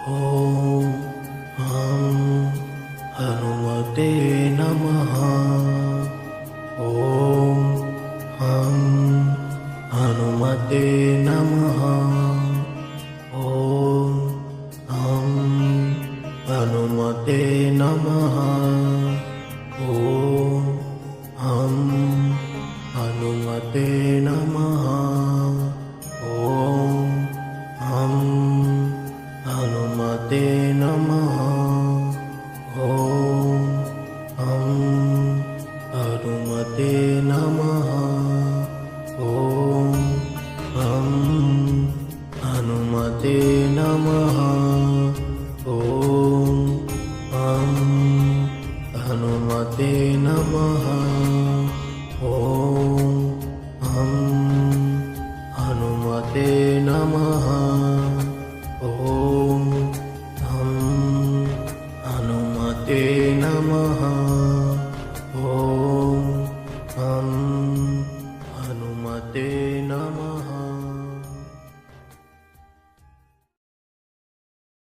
ॐ हनुमते नमः। ॐ हनुमते नमः। ॐ हनुमते नमः। ॐ हनुमते नमः। ॐ हनुमते नमः। ॐ हनुमते नमः। ॐ हनुमते नमः। ॐ हनुमते नमः। ॐ हनुमते नमः। ॐ हनुमते नमः।